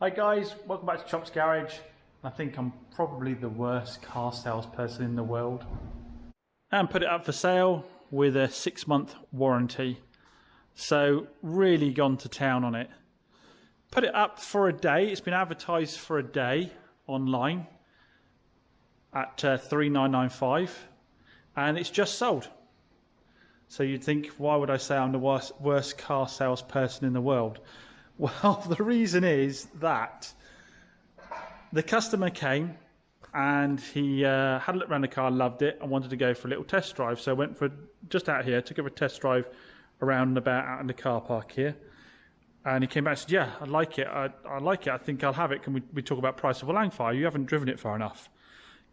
Hi guys, welcome back to Chop's Garage. I think I'm probably the worst car salesperson in the world. And put it up for sale with a 6-month warranty. So really gone to town on it. Put it up for a day. It's been advertised for a day online at $3,995 and it's just sold. So you'd think, why would I say I'm the worst car salesperson in the world? Well, the reason is that the customer came and he had a look around the car, loved it, and wanted to go for a little test drive. So I went for just out here, took him a test drive around and about out in the car park here. And he came back and said, yeah, I like it. I like it. I think I'll have it. Can we talk about price? Well, hang fire, you haven't driven it far enough.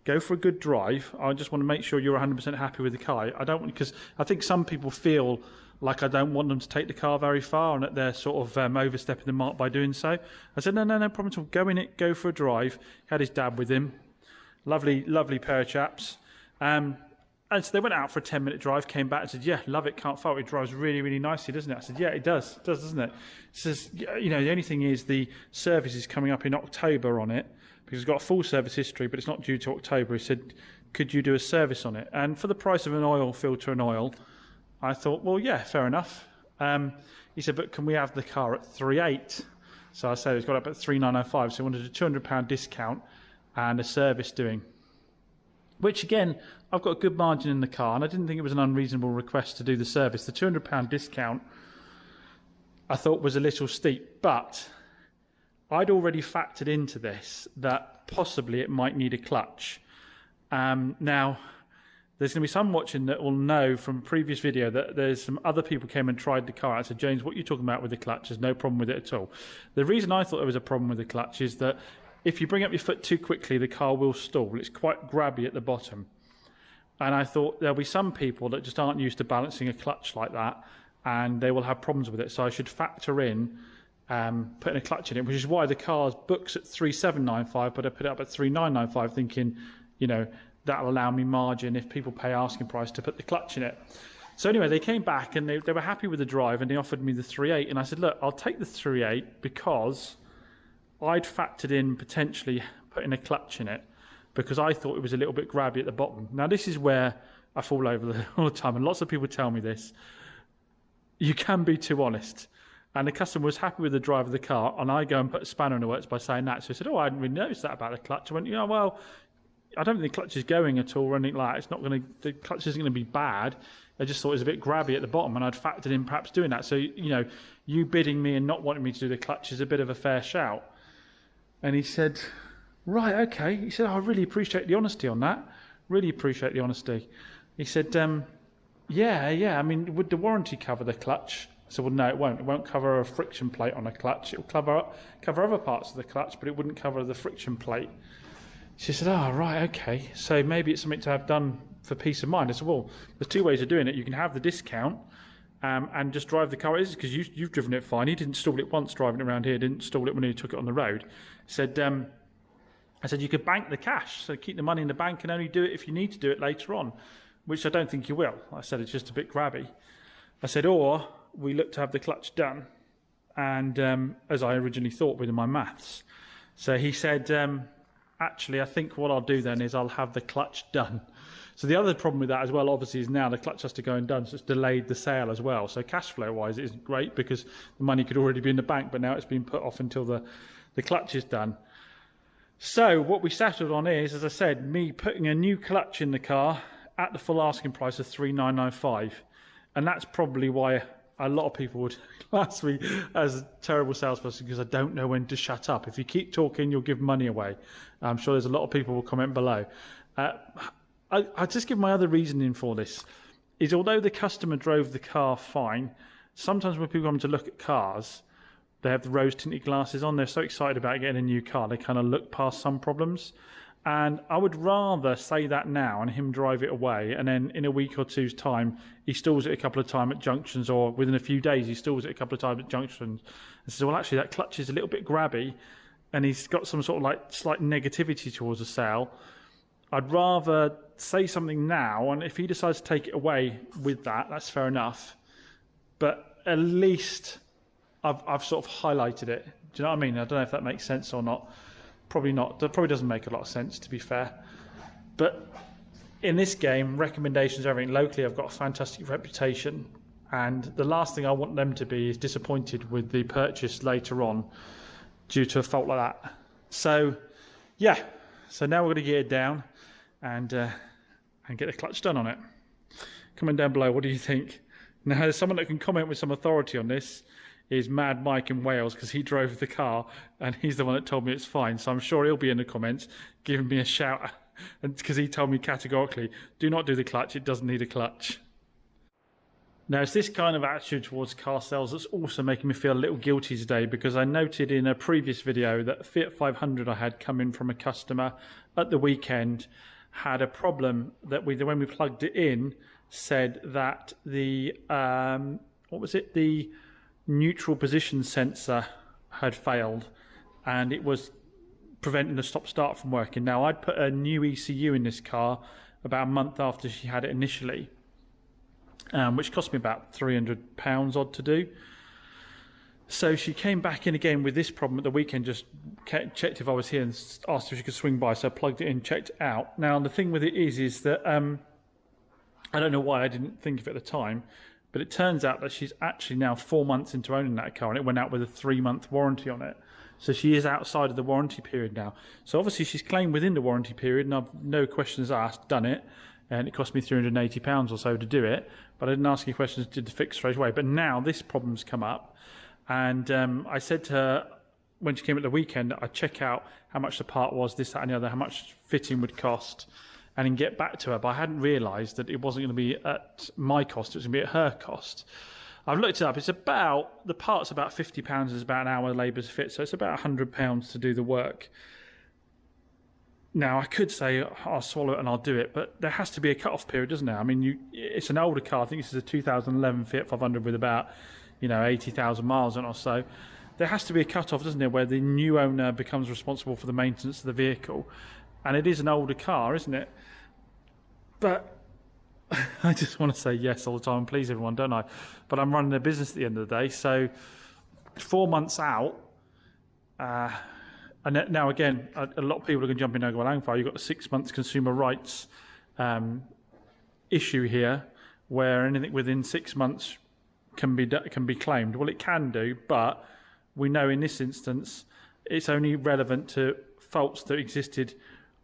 Go for a good drive. I just want to make sure you're 100% happy with the car. I don't want, because I think some people feel like I don't want them to take the car very far and that they're sort of overstepping the mark by doing so. I said, no problem at all. Go in it, go for a drive. Had his dad with him. Lovely pair of chaps. And so they went out for a 10-minute drive, came back and said, yeah, love it, can't fault it. It drives really nicely, doesn't it? I said, yeah, it does, doesn't it? He says, you know, the only thing is the service is coming up in October on it because it's got a full service history, but it's not due to October. He said, could you do a service on it? And for the price of an oil filter and oil, I thought, well, yeah, fair enough. He said, but can we have the car at 3.8? So I said it's got up at 3,995. So he wanted a £200 discount and a service doing. Which again, I've got a good margin in the car, and I didn't think it was an unreasonable request to do the service. The £200 discount I thought was a little steep, but I'd already factored into this that possibly it might need a clutch. Now, there's going to be some watching that will know from a previous video that there's some other people came and tried the car out and said, James, what are you talking about with the clutch? There's no problem with it at all. The reason I thought there was a problem with the clutch is that if you bring up your foot too quickly, the car will stall. It's quite grabby at the bottom. And I thought there'll be some people that just aren't used to balancing a clutch like that, and they will have problems with it. So I should factor in putting a clutch in it, which is why the car's books at 3,795, but I put it up at 3,995 thinking, you know, that'll allow me margin if people pay asking price to put the clutch in it. So anyway, they came back and they were happy with the drive and they offered me the 3.8. And I said, look, I'll take the 3.8 because I'd factored in potentially putting a clutch in it because I thought it was a little bit grabby at the bottom. Now, this is where I fall over all the time, and lots of people tell me this. You can be too honest. And the customer was happy with the drive of the car, and I go and put a spanner in the works by saying that. So he said, oh, I hadn't really noticed that about the clutch. I went, yeah, well, I don't think the clutch is going at all or anything like that. It's not going to, the clutch isn't going to be bad. I just thought it was a bit grabby at the bottom, and I'd factored in perhaps doing that. So, you know, you bidding me and not wanting me to do the clutch is a bit of a fair shout. And he said, right, okay. He said, oh, I really appreciate the honesty on that. Really appreciate the honesty. He said, yeah, I mean, would the warranty cover the clutch? I said, well, no, it won't. It won't cover a friction plate on a clutch. It will cover other parts of the clutch, but it wouldn't cover the friction plate. She said, oh, right, okay. So maybe it's something to have done for peace of mind. I said, well, there's two ways of doing it. You can have the discount and just drive the car as is, because you've driven it fine. He didn't stall it once driving it around here, didn't stall it when he took it on the road. I said, you could bank the cash, so keep the money in the bank and only do it if you need to do it later on, which I don't think you will. I said, it's just a bit grabby. I said, or we look to have the clutch done, and as I originally thought with my maths. So he said, actually, I think what I'll do then is I'll have the clutch done. So the other problem with that as well, obviously, is now the clutch has to go and done, so it's delayed the sale as well. So cash flow wise, it isn't great because the money could already be in the bank, but now it's been put off until the clutch is done. So what we settled on is, as I said, me putting a new clutch in the car at the full asking price of 3,995. And that's probably why a lot of people would class me as a terrible salesperson, because I don't know when to shut up. If you keep talking, you'll give money away. I'm sure there's a lot of people who will comment below. I'll just give my other reasoning for this. Is although the customer drove the car fine, sometimes when people come to look at cars, they have the rose-tinted glasses on. They're so excited about getting a new car, they kind of look past some problems. And I would rather say that now and him drive it away, and then in a week or two's time, he stalls it a couple of times at junctions, or within a few days, he stalls it a couple of times at junctions. And says, well, actually, that clutch is a little bit grabby, and he's got some sort of like slight negativity towards the sale. I'd rather say something now, and if he decides to take it away with that, that's fair enough. But at least I've sort of highlighted it. Do you know what I mean? I don't know if that makes sense or not. Probably not. That probably doesn't make a lot of sense, to be fair. But in this game, recommendations are everything. Locally, I've got a fantastic reputation, and the last thing I want them to be is disappointed with the purchase later on due to a fault like that. So, yeah. So now we're going to get it down and get the clutch done on it. Comment down below, what do you think? Now, there's someone that can comment with some authority on this. Is Mad Mike in Wales, because he drove the car and he's the one that told me it's fine. So I'm sure he'll be in the comments giving me a shout, because he told me categorically, do not do the clutch, it doesn't need a clutch. Now, it's this kind of attitude towards car sales that's also making me feel a little guilty today, because I noted in a previous video that Fiat 500 I had come in from a customer at the weekend had a problem that when we plugged it in, said that the, the neutral position sensor had failed and it was preventing the stop-start from working. Now, I'd put a new ECU in this car about a month after she had it initially, which cost me about £300 odd to do. So she came back in again with this problem at the weekend, just checked if I was here and asked if she could swing by. So I plugged it in, checked it out. Now, the thing with it is that I don't know why I didn't think of it at the time, but it turns out that she's actually now 4 months into owning that car, and it went out with a 3-month warranty on it. So she is outside of the warranty period now. So obviously she's claimed within the warranty period, and I've no questions asked, done it. And it cost me £380 or so to do it. But I didn't ask any questions, did the fix straight away. But now this problem's come up. And I said to her, when she came at the weekend, I'd check out how much the part was, this, that and the other, how much fitting would cost, and then get back to her. But I hadn't realised that it wasn't going to be at my cost, it was going to be at her cost. I've looked it up. It's about, the part's about £50, is about an hour labour's fit, so it's about £100 to do the work. Now, I could say I'll swallow it and I'll do it, but there has to be a cut-off period, doesn't there? I mean, it's an older car. I think this is a 2011 Fiat 500 with about, 80,000 miles on it or so. There has to be a cut-off, doesn't there, where the new owner becomes responsible for the maintenance of the vehicle. And it is an older car, isn't it? But I just want to say yes all the time, please everyone, don't I? But I'm running a business at the end of the day, so 4 months out, and now again, a lot of people are going to jump in and go, well, Angfar, you've got a 6 months consumer rights issue here, where anything within 6 months can be claimed. Well, it can do, but we know in this instance, it's only relevant to faults that existed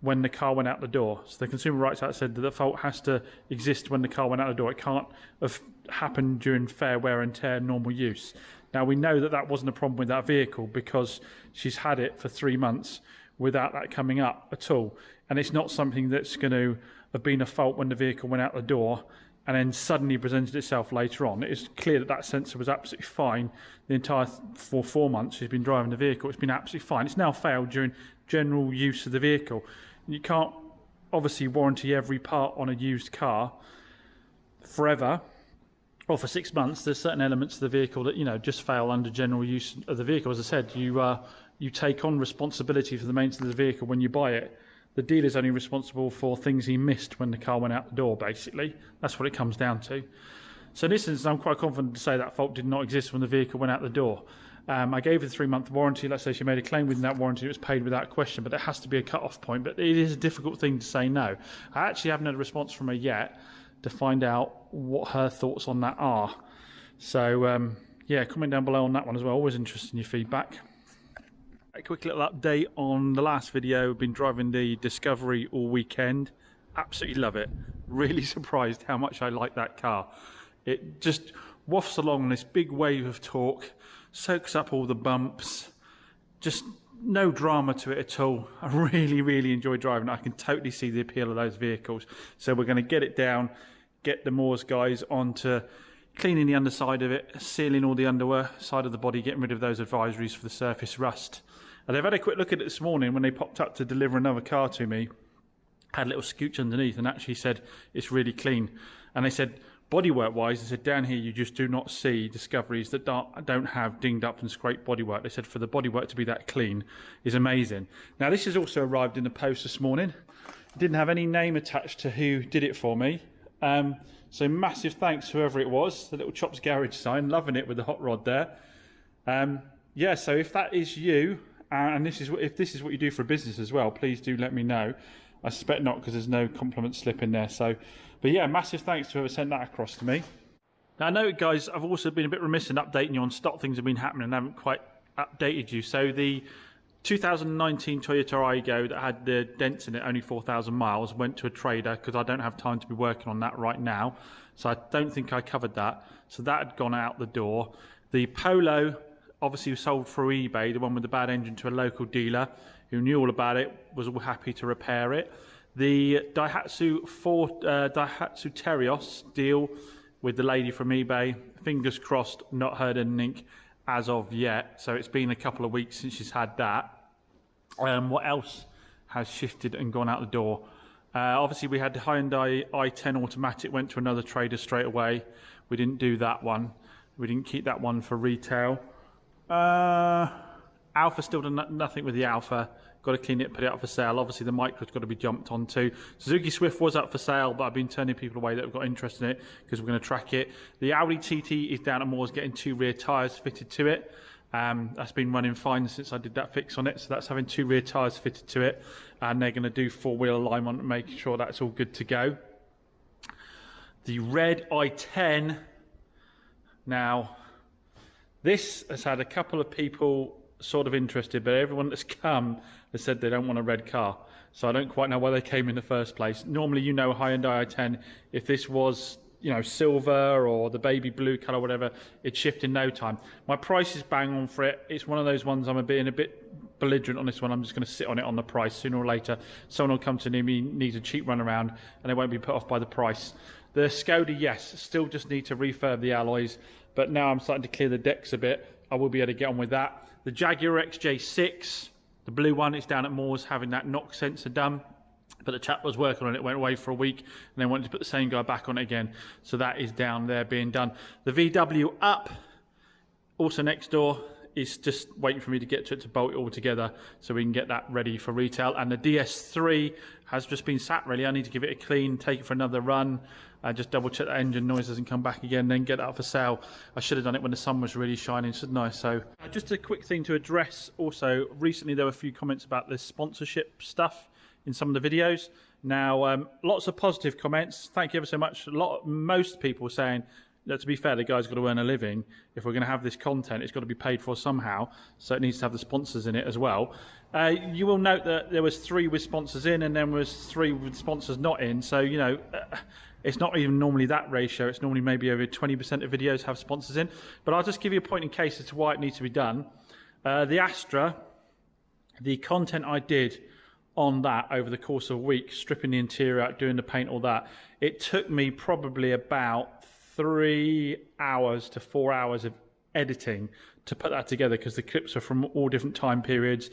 when the car went out the door. So the Consumer Rights Act said that the fault has to exist when the car went out the door. It can't have happened during fair wear and tear, normal use. Now, we know that that wasn't a problem with that vehicle because she's had it for 3 months without that coming up at all. And it's not something that's going to have been a fault when the vehicle went out the door and then suddenly presented itself later on. It's clear that that sensor was absolutely fine the entire for 4 months she's been driving the vehicle. It's been absolutely fine. It's now failed during general use of the vehicle. You can't obviously warranty every part on a used car forever or for 6 months. There's certain elements of the vehicle that just fail under general use of the vehicle. As I said, you take on responsibility for the maintenance of the vehicle when you buy it. The dealer's only responsible for things he missed when the car went out the door, basically. That's what it comes down to. So in this instance, I'm quite confident to say that fault did not exist when the vehicle went out the door. I gave her the 3-month warranty. Let's say she made a claim within that warranty. It was paid without question, but there has to be a cut-off point. But it is a difficult thing to say no. I actually haven't had a response from her yet to find out what her thoughts on that are. So, yeah, comment down below on that one as well. Always interested in your feedback. A quick little update on the last video. I've been driving the Discovery all weekend. Absolutely love it. Really surprised how much I like that car. It just wafts along this big wave of torque, soaks up all the bumps, just no drama to it at all. I really enjoy driving it. I can totally see the appeal of those vehicles. So we're going to get it down, get the Moors guys onto cleaning the underside of it, sealing all the underside of the body, getting rid of those advisories for the surface rust. And they've had a quick look at it this morning when they popped up to deliver another car to me. Had a little scooch underneath and actually said it's really clean. And they said, bodywork wise, they said down here you just do not see Discoveries that don't have dinged up and scraped bodywork. They said for the bodywork to be that clean is amazing. Now this has also arrived in the post this morning. It didn't have any name attached to who did it for me. So massive thanks to whoever it was. The little Chops Garage sign, loving it with the hot rod there. yeah, so if that is you, and if this is what you do for a business as well, please do let me know. I suspect not, because there's no compliment slip in there. So, but yeah, massive thanks to whoever sent that across to me. Now I know, guys, I've also been a bit remiss in updating you on stock things have been happening and I haven't quite updated you. So the 2019 Toyota Aygo that had the dents in it, only 4,000 miles, went to a trader because I don't have time to be working on that right now. So I don't think I covered that. So that had gone out the door. The Polo obviously was sold through eBay, the one with the bad engine, to a local dealer who knew all about it, was all happy to repair it. The Daihatsu Terios deal with the lady from eBay, fingers crossed, not heard anything as of yet. So it's been a couple of weeks since she's had that. What else has shifted and gone out the door? Obviously we had the Hyundai i10 automatic, went to another trader straight away. We didn't do that one. We didn't keep that one for retail. Alpha, still done nothing with the Alpha. Got to clean it, put it up for sale. Obviously the Micro's got to be jumped onto. Suzuki Swift was up for sale, but I've been turning people away that have got interest in it because we're going to track it. The Audi TT is down at Moors, getting 2 rear tyres fitted to it. That's been running fine since I did that fix on it, so that's having 2 rear tyres fitted to it, and they're going to do 4-wheel alignment and make sure that's all good to go. The red i10, now this has had a couple of people sort of interested, but everyone that's come has said they don't want a red car, so I don't quite know why they came in the first place. Normally, you know, Hyundai i10, if this was, you know, silver or the baby blue colour, whatever, it'd shift in no time. My price is bang on for it. It's one of those ones I'm being a bit belligerent on this one. I'm just going to sit on it on the price. Sooner or later, someone will come to me, needs a cheap run around, and they won't be put off by the price. The Skoda, yes, still just need to refurb the alloys, but now I'm starting to clear the decks a bit. I will be able to get on with that. The Jaguar XJ6, the blue one, is down at Moors having that knock sensor done. But the chap was working on it, went away for a week, and then wanted to put the same guy back on it again. So that is down there being done. The VW up, also next door, is just waiting for me to get to it to bolt it all together so we can get that ready for retail. And the DS3 has just been sat really. I need to give it a clean, take it for another run, just double check the engine noise doesn't come back again, then get it up for sale. I should have done it when the sun was really shining, shouldn't I? So just a quick thing to address also. Recently there were a few comments about this sponsorship stuff in some of the videos. Now, lots of positive comments. Thank you ever so much. Most people saying that, to be fair, the guy's got to earn a living. If we're going to have this content, it's got to be paid for somehow. So it needs to have the sponsors in it as well. You will note that there was 3 with sponsors in, and then was 3 with sponsors not in. So, you know, it's not even normally that ratio. It's normally maybe over 20% of videos have sponsors in. But I'll just give you a point in case as to why it needs to be done. The Astra, the content I did on that over the course of a week, stripping the interior out, doing the paint, all that, it took me probably about 3 hours to 4 hours of editing to put that together, because the clips are from all different time periods.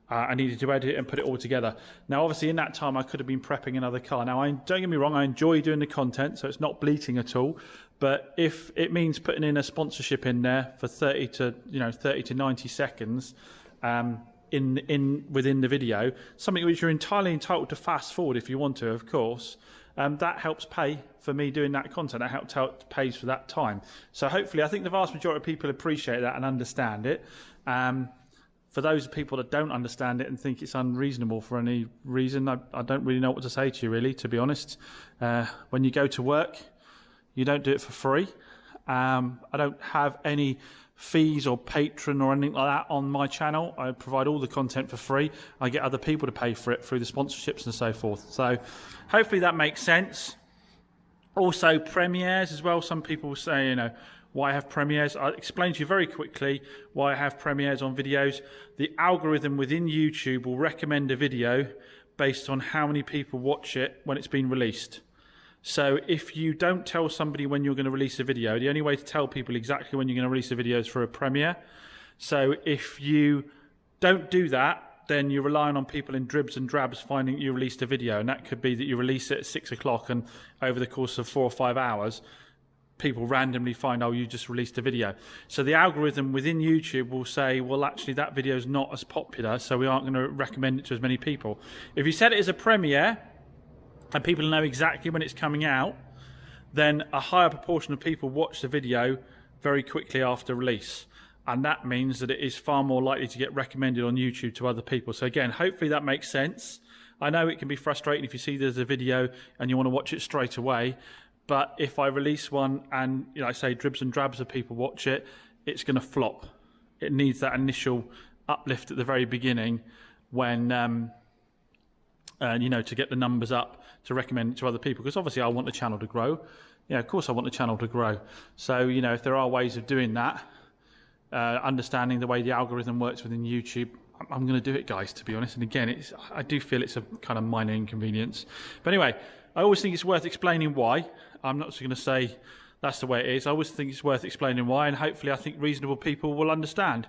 I needed to edit it and put it all together. Now, obviously, in that time, I could have been prepping another car. Now, don't get me wrong, I enjoy doing the content, so it's not bleating at all. But if it means putting in a sponsorship in there for 30 to 90 seconds, within the video, something which you're entirely entitled to fast forward if you want to, of course, that helps pay for me doing that content. That helps pays for that time. So hopefully, I think the vast majority of people appreciate that and understand it. For those people that don't understand it and think it's unreasonable for any reason, I don't really know what to say to you, really, to be honest. When you go to work, you don't do it for free. I don't have any fees or patron or anything like that on my channel. I provide all the content for free. I get other people to pay for it through the sponsorships and so forth. So hopefully that makes sense. Also premieres as well. Some people say, you know, why have premieres? I'll explain to you very quickly why I have premieres on videos. The algorithm within YouTube will recommend a video based on how many people watch it when it's been released. So if you don't tell somebody when you're going to release a video, the only way to tell people exactly when you're going to release a video is for a premiere. So if you don't do that, then you're relying on people in dribs and drabs finding you released a video. And that could be that you release it at 6 o'clock and over the course of 4 or 5 hours, people randomly find, oh, you just released a video. So the algorithm within YouTube will say, well, actually that video is not as popular, so we aren't going to recommend it to as many people. If you set it as a premiere, and people know exactly when it's coming out, then a higher proportion of people watch the video very quickly after release. and that means that it is far more likely to get recommended on YouTube to other people. So again, hopefully that makes sense. I know it can be frustrating if you see there's a video and you want to watch it straight away, but if I release one and, you know, I say dribs and drabs of people watch it, it's going to flop. It needs that initial uplift at the very beginning when, you know, to get the numbers up, to recommend it to other people, because obviously I want the channel to grow. Yeah, of course I want the channel to grow. So, you know, if there are ways of doing that, understanding the way the algorithm works within YouTube, I'm going to do it, guys, to be honest. And again, I do feel it's a kind of minor inconvenience. But anyway, I always think it's worth explaining why. I'm not just going to say that's the way it is. I always think it's worth explaining why, and hopefully I think reasonable people will understand.